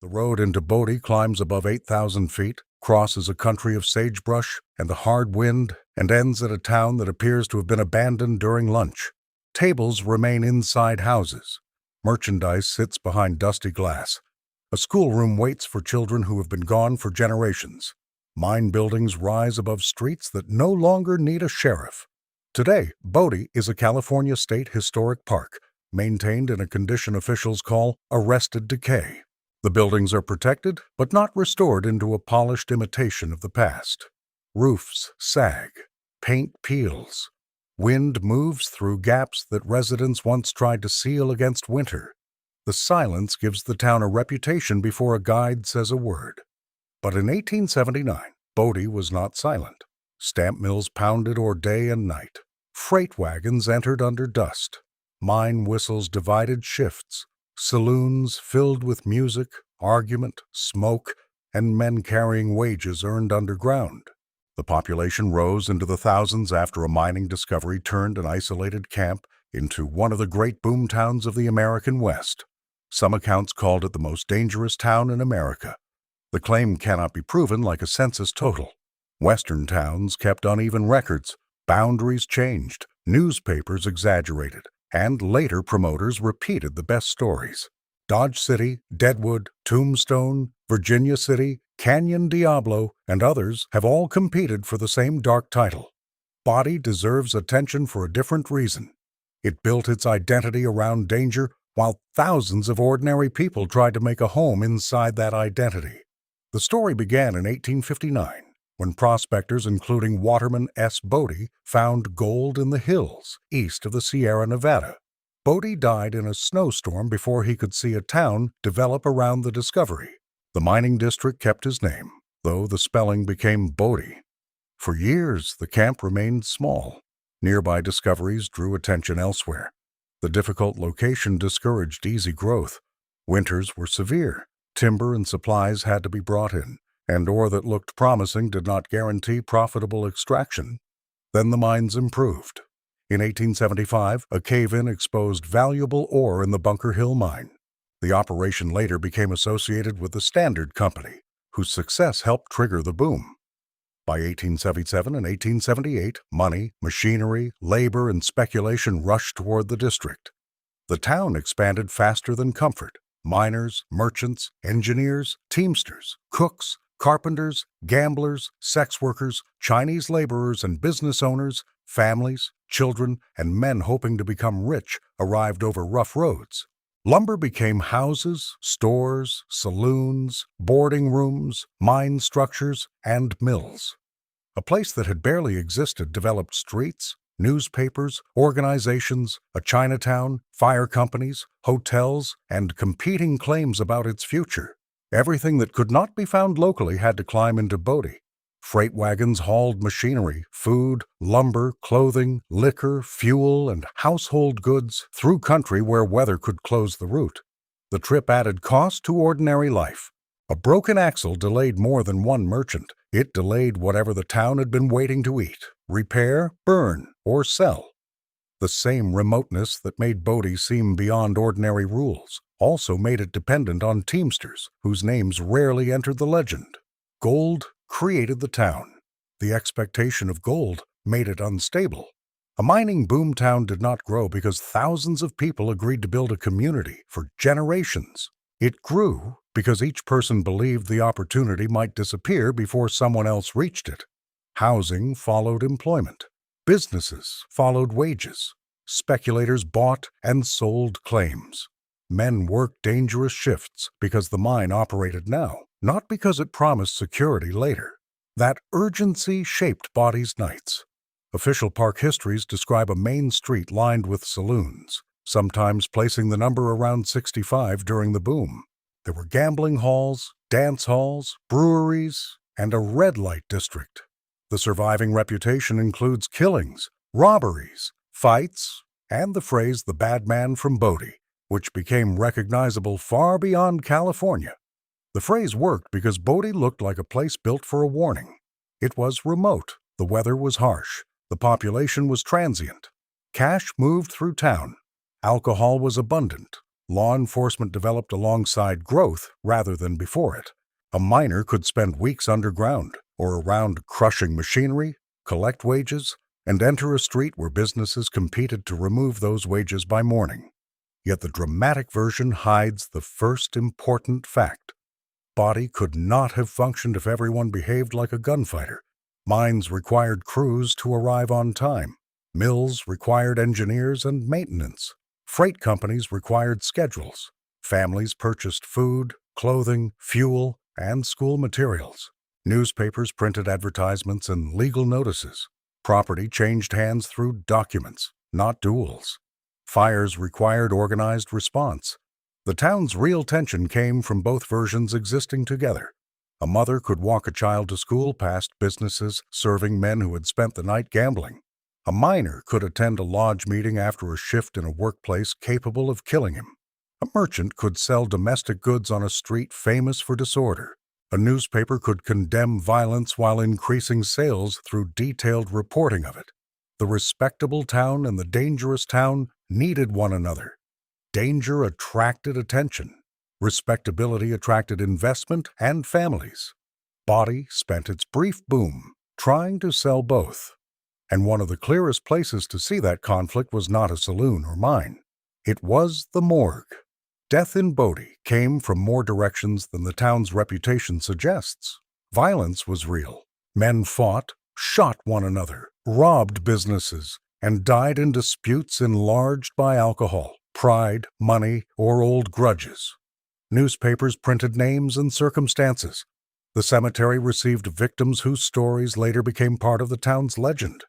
The road into Bodie climbs above 8,000 feet, crosses a country of sagebrush and the hard wind, and ends at a town that appears to have been abandoned during lunch. Tables remain inside houses. Merchandise sits behind dusty glass. A schoolroom waits for children who have been gone for generations. Mine buildings rise above streets that no longer need a sheriff. Today, Bodie is a California State Historic Park, maintained in a condition officials call arrested decay. The buildings are protected, but not restored into a polished imitation of the past. Roofs sag, paint peels. Wind moves through gaps that residents once tried to seal against winter. The silence gives the town a reputation before a guide says a word. But in 1879, Bodie was not silent. Stamp mills pounded ore day and night. Freight wagons entered under dust. Mine whistles divided shifts. Saloons filled with music, argument, smoke, and men carrying wages earned underground. The population rose into the thousands after a mining discovery turned an isolated camp into one of the great boom towns of the American West. Some accounts called it the most dangerous town in America. The claim cannot be proven like a census total. Western towns kept uneven records, boundaries changed, newspapers exaggerated, and later promoters repeated the best stories. Dodge City, Deadwood, Tombstone, Virginia City, Canyon Diablo, and others have all competed for the same dark title. Bodie deserves attention for a different reason. It built its identity around danger while thousands of ordinary people tried to make a home inside that identity. The story began in 1859, when prospectors including Waterman S. Bodie found gold in the hills east of the Sierra Nevada. Bodie died in a snowstorm before he could see a town develop around the discovery. The mining district kept his name, though the spelling became Bodie. For years, the camp remained small. Nearby discoveries drew attention elsewhere. The difficult location discouraged easy growth. Winters were severe. Timber and supplies had to be brought in, and ore that looked promising did not guarantee profitable extraction. Then the mines improved. In 1875, a cave-in exposed valuable ore in the Bunker Hill mine. The operation later became associated with the Standard Company, whose success helped trigger the boom. By 1877 and 1878, money, machinery, labor, and speculation rushed toward the district. The town expanded faster than comfort. Miners, merchants, engineers, teamsters, cooks, carpenters, gamblers, sex workers, Chinese laborers and business owners, families, children, and men hoping to become rich arrived over rough roads. Lumber became houses, stores, saloons, boarding rooms, mine structures, and mills. A place that had barely existed developed streets, newspapers, organizations, a Chinatown, fire companies, hotels, and competing claims about its future. Everything that could not be found locally had to climb into Bodie. Freight wagons hauled machinery, food, lumber, clothing, liquor, fuel, and household goods through country where weather could close the route. The trip added cost to ordinary life. A broken axle delayed more than one merchant. It delayed whatever the town had been waiting to eat, repair, burn, or sell. The same remoteness that made Bodie seem beyond ordinary rules also made it dependent on teamsters, whose names rarely entered the legend. Gold created the town. The expectation of gold made it unstable. A mining boom town did not grow because thousands of people agreed to build a community for generations. It grew because each person believed the opportunity might disappear before someone else reached it. Housing followed employment. Businesses followed wages. Speculators bought and sold claims. Men worked dangerous shifts because the mine operated now, not because it promised security later. That urgency shaped Bodie's nights. Official park histories describe a main street lined with saloons, sometimes placing the number around 65 during the boom. There were gambling halls, dance halls, breweries, and a red light district. The surviving reputation includes killings, robberies, fights, and the phrase "the bad man from Bodie," which became recognizable far beyond California. The phrase worked because Bodie looked like a place built for a warning. It was remote, the weather was harsh, the population was transient. Cash moved through town. Alcohol was abundant. Law enforcement developed alongside growth rather than before it. A miner could spend weeks underground or around crushing machinery, collect wages, and enter a street where businesses competed to remove those wages by morning. Yet the dramatic version hides the first important fact. Body could not have functioned if everyone behaved like a gunfighter. Mines required crews to arrive on time. Mills required engineers and maintenance. Freight companies required schedules. Families purchased food, clothing, fuel, and school materials. Newspapers printed advertisements and legal notices. Property changed hands through documents, not duels. Fires required organized response. The town's real tension came from both versions existing together. A mother could walk a child to school past businesses serving men who had spent the night gambling. A miner could attend a lodge meeting after a shift in a workplace capable of killing him. A merchant could sell domestic goods on a street famous for disorder. A newspaper could condemn violence while increasing sales through detailed reporting of it. The respectable town and the dangerous town needed one another. Danger attracted attention. Respectability attracted investment and families. Body spent its brief boom trying to sell both. And one of the clearest places to see that conflict was not a saloon or mine. It was the morgue. Death in Bodie came from more directions than the town's reputation suggests. Violence was real. Men fought, shot one another, robbed businesses, and died in disputes enlarged by alcohol, pride, money, or old grudges. Newspapers printed names and circumstances. The cemetery received victims whose stories later became part of the town's legend.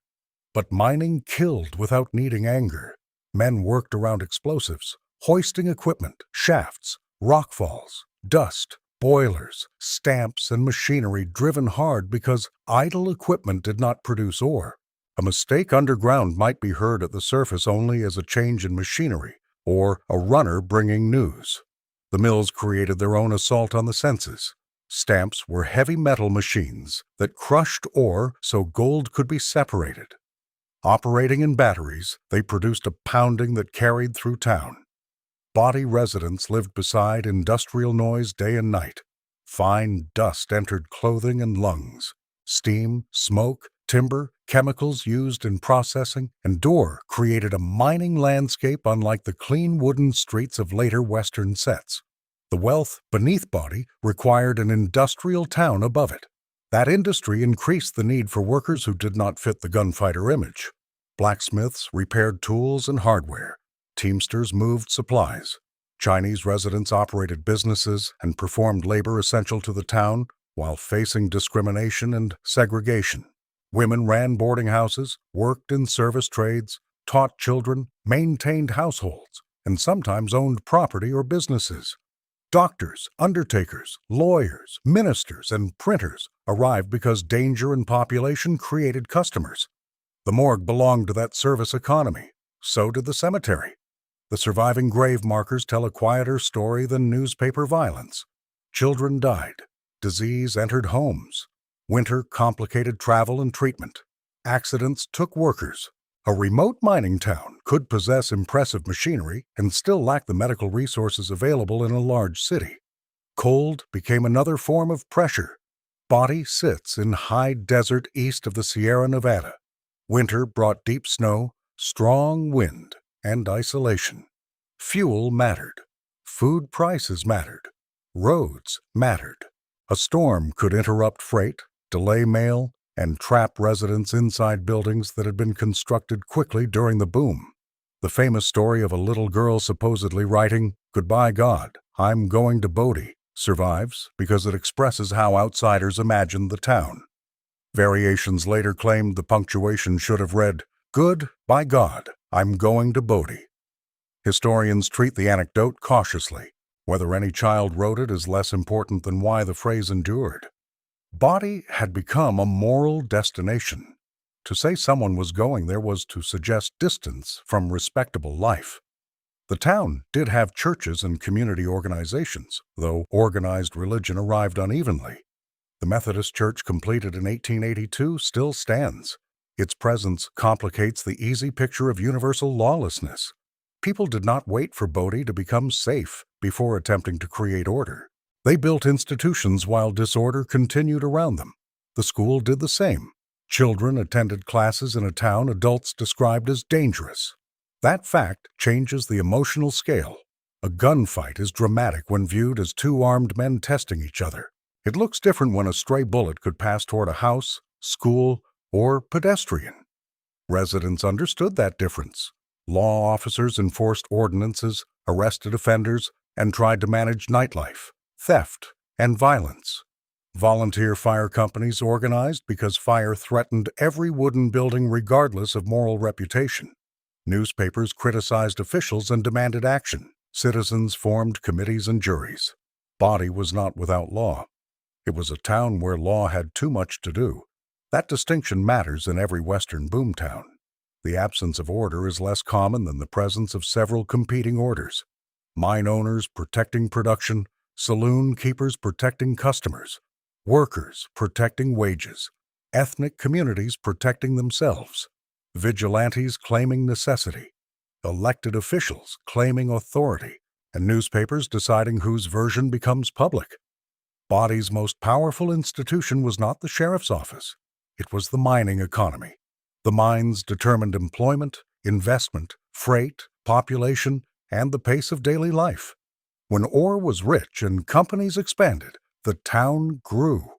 But mining killed without needing anger. Men worked around explosives, hoisting equipment, shafts, rockfalls, dust, boilers, stamps, and machinery driven hard because idle equipment did not produce ore. A mistake underground might be heard at the surface only as a change in machinery or a runner bringing news. The mills created their own assault on the senses. Stamps were heavy metal machines that crushed ore so gold could be separated. Operating in batteries, they produced a pounding that carried through town. Body residents lived beside industrial noise day and night. Fine dust entered clothing and lungs. Steam, smoke, timber, chemicals used in processing, and ore created a mining landscape unlike the clean wooden streets of later Western sets. The wealth beneath Body required an industrial town above it. That industry increased the need for workers who did not fit the gunfighter image. Blacksmiths repaired tools and hardware. Teamsters moved supplies. Chinese residents operated businesses and performed labor essential to the town while facing discrimination and segregation. Women ran boarding houses, worked in service trades, taught children, maintained households, and sometimes owned property or businesses. Doctors, undertakers, lawyers, ministers, and printers arrived because danger and population created customers. The morgue belonged to that service economy. So did the cemetery. The surviving grave markers tell a quieter story than newspaper violence. Children died. Disease entered homes. Winter complicated travel and treatment. Accidents took workers. A remote mining town could possess impressive machinery and still lack the medical resources available in a large city. Cold became another form of pressure. Body sits in high desert east of the Sierra Nevada. Winter brought deep snow, strong wind, and isolation. Fuel mattered. Food prices mattered. Roads mattered. A storm could interrupt freight, delay mail, and trap residents inside buildings that had been constructed quickly during the boom. The famous story of a little girl supposedly writing, "Goodbye, God, I'm going to Bodie," survives because it expresses how outsiders imagined the town. Variations later claimed the punctuation should have read, "Good, by God, I'm going to Bodie." Historians treat the anecdote cautiously. Whether any child wrote it is less important than why the phrase endured. Body had become a moral destination. To say someone was going there was to suggest distance from respectable life. The town did have churches and community organizations, though organized religion arrived unevenly. The Methodist Church, completed in 1882, still stands. Its presence complicates the easy picture of universal lawlessness. People did not wait for Bodie to become safe before attempting to create order. They built institutions while disorder continued around them. The school did the same. Children attended classes in a town adults described as dangerous. That fact changes the emotional scale. A gunfight is dramatic when viewed as two armed men testing each other. It looks different when a stray bullet could pass toward a house, school, or pedestrian. Residents understood that difference. Law officers enforced ordinances, arrested offenders, and tried to manage nightlife, theft, and violence. Volunteer fire companies organized because fire threatened every wooden building regardless of moral reputation. Newspapers criticized officials and demanded action. Citizens formed committees and juries. Bodie was not without law. It was a town where law had too much to do. That distinction matters in every Western boomtown. The absence of order is less common than the presence of several competing orders. Mine owners protecting production, saloon keepers protecting customers, workers protecting wages, ethnic communities protecting themselves, vigilantes claiming necessity, elected officials claiming authority, and newspapers deciding whose version becomes public. Bodie's most powerful institution was not the sheriff's office. It was the mining economy. The mines determined employment, investment, freight, population, and the pace of daily life. When ore was rich and companies expanded, the town grew.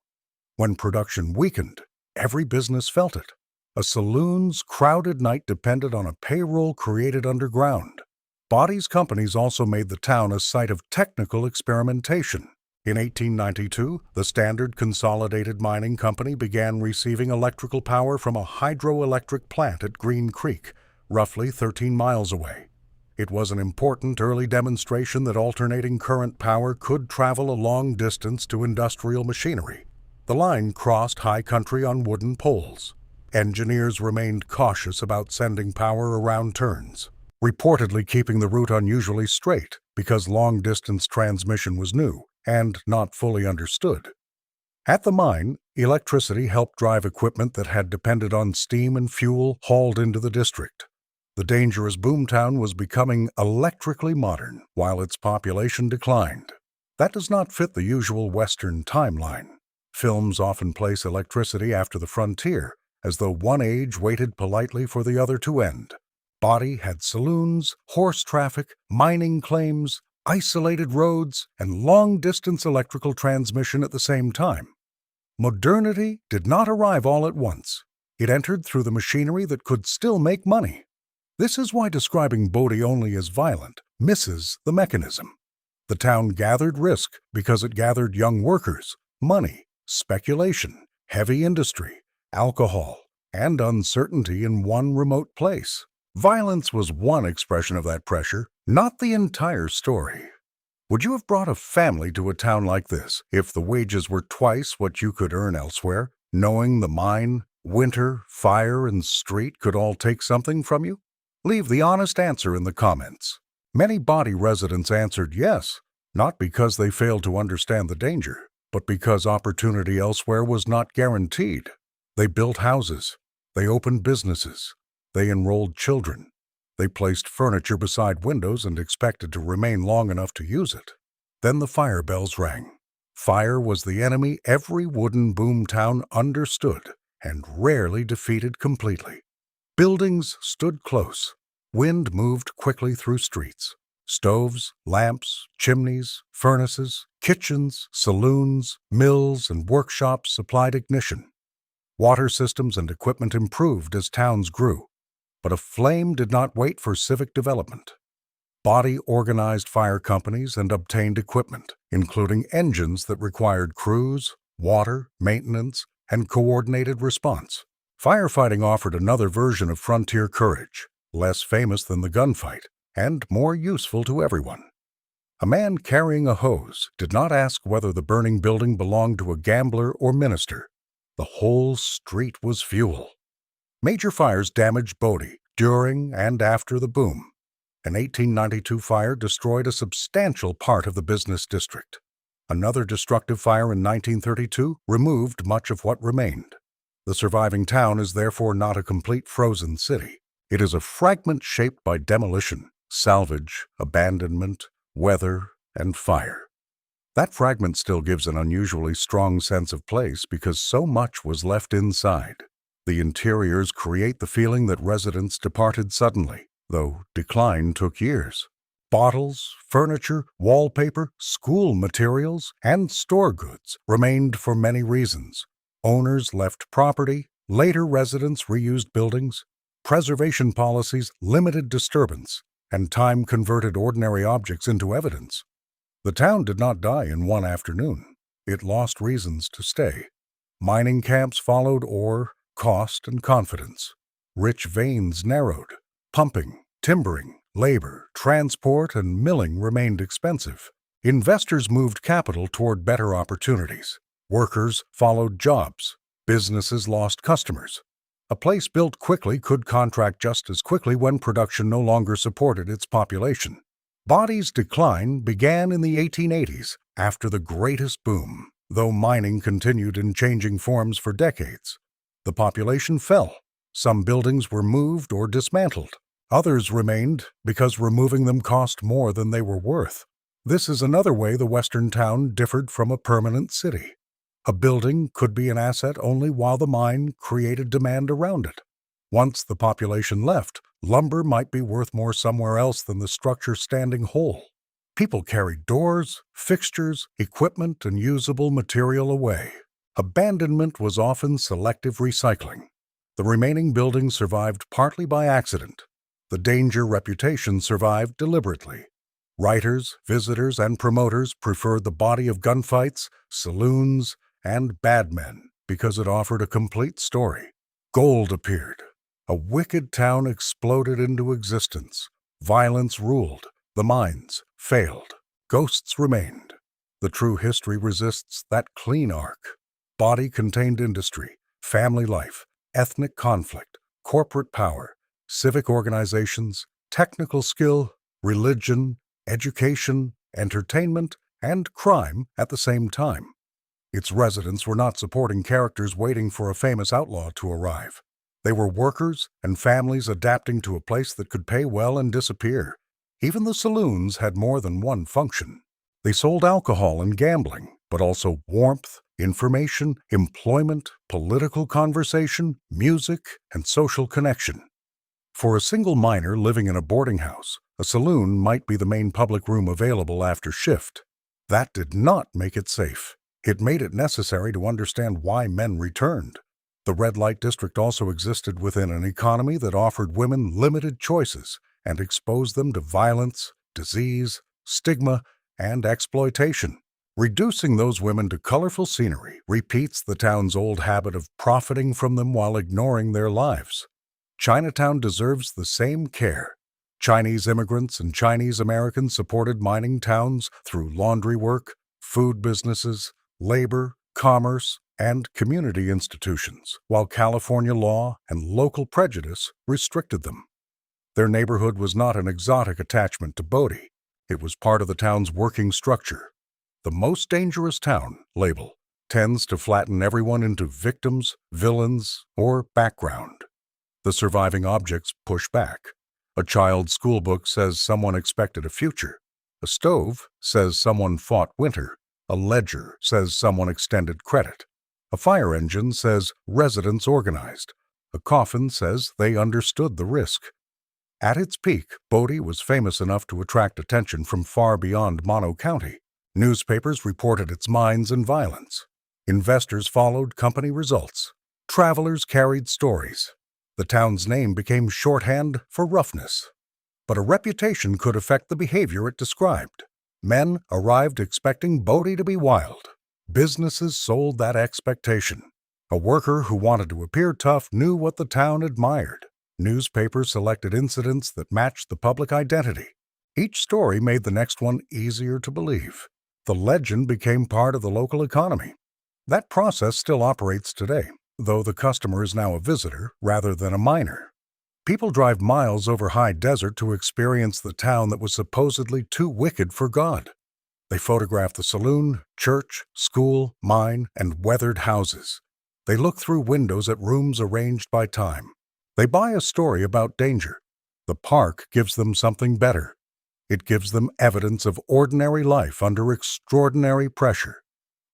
When production weakened, every business felt it. A saloon's crowded night depended on a payroll created underground. Bodie's companies also made the town a site of technical experimentation. In 1892, the Standard Consolidated Mining Company began receiving electrical power from a hydroelectric plant at Green Creek, roughly 13 miles away. It was an important early demonstration that alternating current power could travel a long distance to industrial machinery. The line crossed high country on wooden poles. Engineers remained cautious about sending power around turns, reportedly keeping the route unusually straight because long-distance transmission was new and not fully understood. At the mine, electricity helped drive equipment that had depended on steam and fuel hauled into the district. The dangerous boomtown was becoming electrically modern while its population declined. That does not fit the usual Western timeline. Films often place electricity after the frontier, as though one age waited politely for the other to end. Bodie had saloons, horse traffic, mining claims, isolated roads, and long-distance electrical transmission at the same time. Modernity did not arrive all at once. It entered through the machinery that could still make money. This is why describing Bodie only as violent misses the mechanism. The town gathered risk because it gathered young workers, money, speculation, heavy industry, alcohol, and uncertainty in one remote place. Violence was one expression of that pressure, not the entire story. Would you have brought a family to a town like this if the wages were twice what you could earn elsewhere, knowing the mine, winter, fire, and street could all take something from you? Leave the honest answer in the comments. Many Bodie residents answered yes, not because they failed to understand the danger, but because opportunity elsewhere was not guaranteed. They built houses. They opened businesses. They enrolled children. They placed furniture beside windows and expected to remain long enough to use it. Then the fire bells rang. Fire was the enemy every wooden boomtown understood and rarely defeated completely. Buildings stood close. Wind moved quickly through streets. Stoves, lamps, chimneys, furnaces, kitchens, saloons, mills, and workshops supplied ignition. Water systems and equipment improved as towns grew. But a flame did not wait for civic development. Bodie organized fire companies and obtained equipment, including engines that required crews, water, maintenance, and coordinated response. Firefighting offered another version of frontier courage, less famous than the gunfight, and more useful to everyone. A man carrying a hose did not ask whether the burning building belonged to a gambler or minister. The whole street was fuel. Major fires damaged Bodie during and after the boom. An 1892 fire destroyed a substantial part of the business district. Another destructive fire in 1932 removed much of what remained. The surviving town is therefore not a complete frozen city. It is a fragment shaped by demolition, salvage, abandonment, weather, and fire. That fragment still gives an unusually strong sense of place because so much was left inside. The interiors create the feeling that residents departed suddenly, though decline took years. Bottles, furniture, wallpaper, school materials, and store goods remained for many reasons. Owners left property, later residents reused buildings, preservation policies limited disturbance, and time converted ordinary objects into evidence. The town did not die in one afternoon. It lost reasons to stay. Mining camps followed ore, cost, and confidence. Rich veins narrowed. Pumping, timbering, labor, transport, and milling remained expensive. Investors moved capital toward better opportunities. Workers followed jobs. Businesses lost customers. A place built quickly could contract just as quickly when production no longer supported its population. Body's decline began in the 1880s, after the greatest boom, though mining continued in changing forms for decades. The population fell. Some buildings were moved or dismantled. Others remained because removing them cost more than they were worth. This is another way the western town differed from a permanent city. A building could be an asset only while the mine created demand around it. Once the population left, lumber might be worth more somewhere else than the structure standing whole. People carried doors, fixtures, equipment, and usable material away. Abandonment was often selective recycling. The remaining buildings survived partly by accident. The danger reputation survived deliberately. Writers, visitors, and promoters preferred the body of gunfights, saloons, and bad men because it offered a complete story. Gold appeared. A wicked town exploded into existence. Violence ruled. The mines failed. Ghosts remained. The true history resists that clean arc. Body contained industry, family life, ethnic conflict, corporate power, civic organizations, technical skill, religion, education, entertainment, and crime at the same time. Its residents were not supporting characters waiting for a famous outlaw to arrive. They were workers and families adapting to a place that could pay well and disappear. Even the saloons had more than one function. They sold alcohol and gambling, but also warmth, information, employment, political conversation, music, and social connection. For a single miner living in a boarding house, a saloon might be the main public room available after shift. That did not make it safe. It made it necessary to understand why men returned. The red light district also existed within an economy that offered women limited choices and exposed them to violence, disease, stigma, and exploitation. Reducing those women to colorful scenery repeats the town's old habit of profiting from them while ignoring their lives. Chinatown deserves the same care. Chinese immigrants and Chinese Americans supported mining towns through laundry work, food businesses, labor, commerce, and community institutions, while California law and local prejudice restricted them. Their neighborhood was not an exotic attachment to Bodie. It was part of the town's working structure. The most dangerous town label tends to flatten everyone into victims, villains, or background. The surviving objects push back. A child's school book says someone expected a future. A stove says someone fought winter. A ledger says someone extended credit. A fire engine says residents organized. A coffin says they understood the risk. At its peak, Bodie was famous enough to attract attention from far beyond Mono County. Newspapers reported its mines and violence. Investors followed company results. Travelers carried stories. The town's name became shorthand for roughness. But a reputation could affect the behavior it described. Men arrived expecting Bodie to be wild. Businesses sold that expectation. A worker who wanted to appear tough knew what the town admired. Newspapers selected incidents that matched the public identity. Each story made the next one easier to believe. The legend became part of the local economy. That process still operates today, though the customer is now a visitor rather than a miner. People drive miles over high desert to experience the town that was supposedly too wicked for God. They photograph the saloon, church, school, mine, and weathered houses. They look through windows at rooms arranged by time. They buy a story about danger. The park gives them something better. It gives them evidence of ordinary life under extraordinary pressure.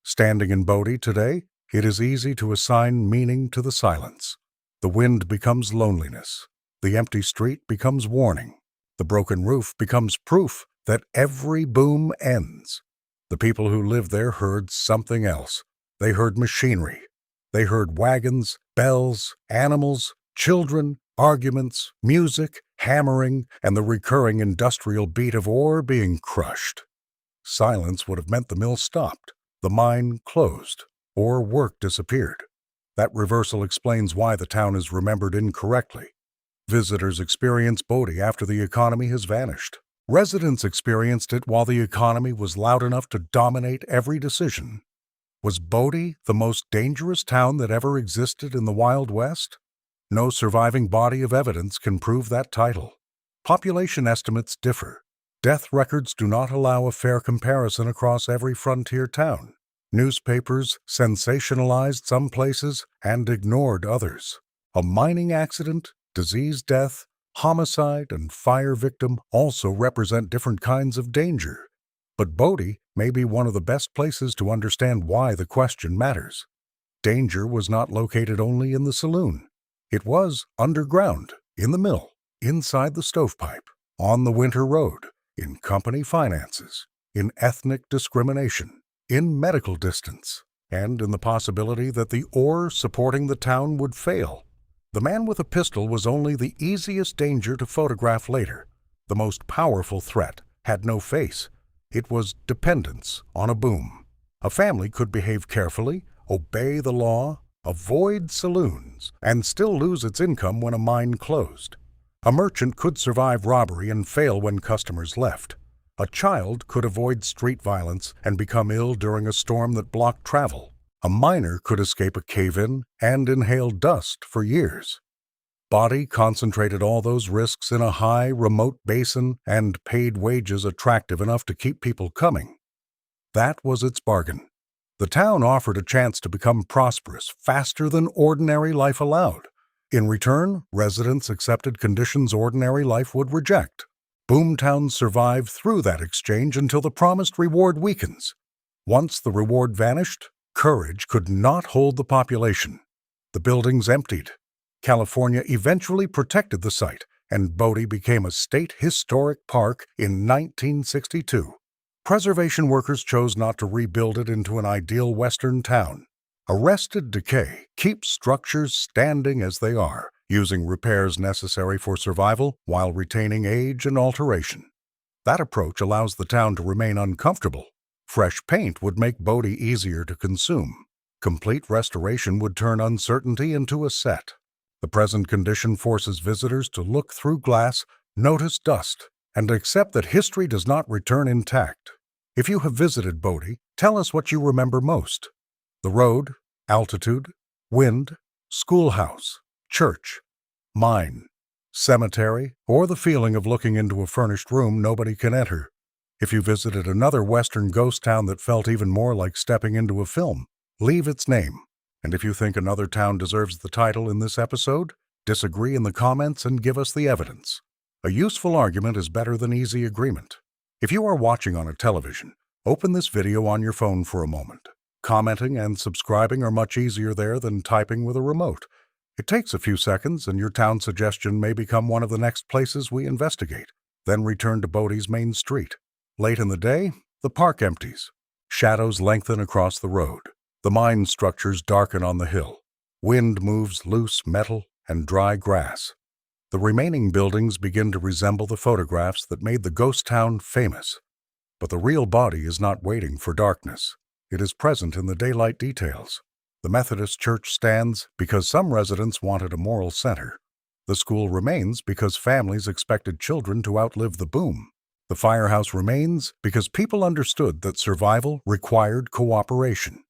Standing in Bodie today, it is easy to assign meaning to the silence. The wind becomes loneliness. The empty street becomes warning. The broken roof becomes proof that every boom ends. The people who lived there heard something else. They heard machinery. They heard wagons, bells, animals, children, arguments, music, hammering, and the recurring industrial beat of ore being crushed. Silence would have meant the mill stopped, the mine closed, or work disappeared. That reversal explains why the town is remembered incorrectly. Visitors experience Bodie after the economy has vanished. Residents experienced it while the economy was loud enough to dominate every decision. Was Bodie the most dangerous town that ever existed in the Wild West? No surviving body of evidence can prove that title. Population estimates differ. Death records do not allow a fair comparison across every frontier town. Newspapers sensationalized some places and ignored others. A mining accident, disease death, homicide, and fire victim also represent different kinds of danger. But Bodie may be one of the best places to understand why the question matters. Danger was not located only in the saloon. It was underground, in the mill, inside the stovepipe, on the winter road, in company finances, in ethnic discrimination, in medical distance, and in the possibility that the ore supporting the town would fail. The man with a pistol was only the easiest danger to photograph later. The most powerful threat had no face. It was dependence on a boom. A family could behave carefully, obey the law, avoid saloons, and still lose its income when a mine closed. A merchant could survive robbery and fail when customers left. A child could avoid street violence and become ill during a storm that blocked travel. A miner could escape a cave-in and inhale dust for years. Bodie concentrated all those risks in a high, remote basin and paid wages attractive enough to keep people coming. That was its bargain. The town offered a chance to become prosperous faster than ordinary life allowed. In return, residents accepted conditions ordinary life would reject. Boomtowns survive through that exchange until the promised reward weakens. Once the reward vanished, courage could not hold the population. The buildings emptied. California eventually protected the site, and Bodie became a state historic park in 1962. Preservation workers chose not to rebuild it into an ideal Western town. Arrested decay keeps structures standing as they are, using repairs necessary for survival while retaining age and alteration. That approach allows the town to remain uncomfortable. Fresh paint would make Bodie easier to consume. Complete restoration would turn uncertainty into a set. The present condition forces visitors to look through glass, notice dust, and accept that history does not return intact. If you have visited Bodie, tell us what you remember most. The road, altitude, wind, schoolhouse, church, mine, cemetery, or the feeling of looking into a furnished room nobody can enter. If you visited another Western ghost town that felt even more like stepping into a film, leave its name. And if you think another town deserves the title in this episode, disagree in the comments and give us the evidence. A useful argument is better than easy agreement. If you are watching on a television, open this video on your phone for a moment. Commenting and subscribing are much easier there than typing with a remote. It takes a few seconds and your town suggestion may become one of the next places we investigate. Then return to Bodie's main street. Late in the day, the park empties. Shadows lengthen across the road. The mine structures darken on the hill. Wind moves loose metal and dry grass. The remaining buildings begin to resemble the photographs that made the ghost town famous. But the real Bodie is not waiting for darkness. It is present in the daylight details. The Methodist Church stands because some residents wanted a moral center. The school remains because families expected children to outlive the boom. The firehouse remains because people understood that survival required cooperation.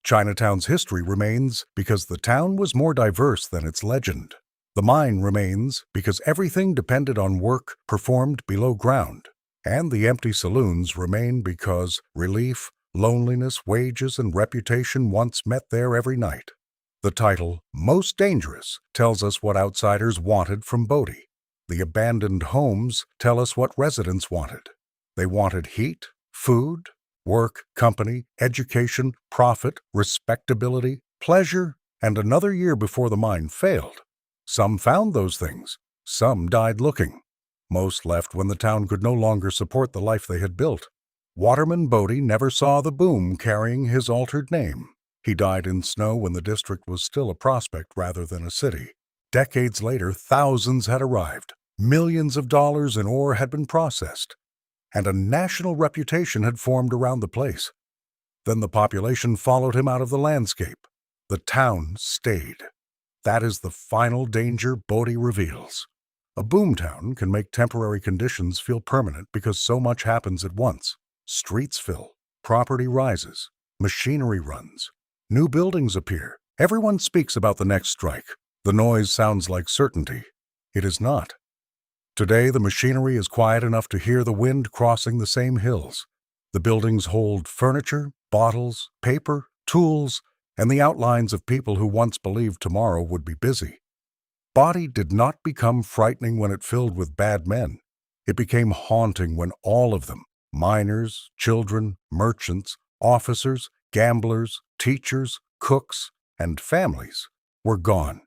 Chinatown's history remains because the town was more diverse than its legend. The mine remains because everything depended on work performed below ground. And the empty saloons remain because relief, loneliness, wages, and reputation once met there every night. The title, Most Dangerous, tells us what outsiders wanted from Bodie. The abandoned homes tell us what residents wanted. They wanted heat, food, work, company, education, profit, respectability, pleasure, and another year before the mine failed. Some found those things. Some died looking. Most left when the town could no longer support the life they had built. Waterman Bodie never saw the boom carrying his altered name. He died in snow when the district was still a prospect rather than a city. Decades later, thousands had arrived. Millions of dollars in ore had been processed, and a national reputation had formed around the place. Then the population followed him out of the landscape. The town stayed. That is the final danger Bodie reveals. A boomtown can make temporary conditions feel permanent because so much happens at once. Streets fill, property rises, machinery runs, new buildings appear. Everyone speaks about the next strike. The noise sounds like certainty. It is not. Today, the machinery is quiet enough to hear the wind crossing the same hills. The buildings hold furniture, bottles, paper, tools, and the outlines of people who once believed tomorrow would be busy. Bodie did not become frightening when it filled with bad men. It became haunting when all of them, miners, children, merchants, officers, gamblers, teachers, cooks, and families, were gone.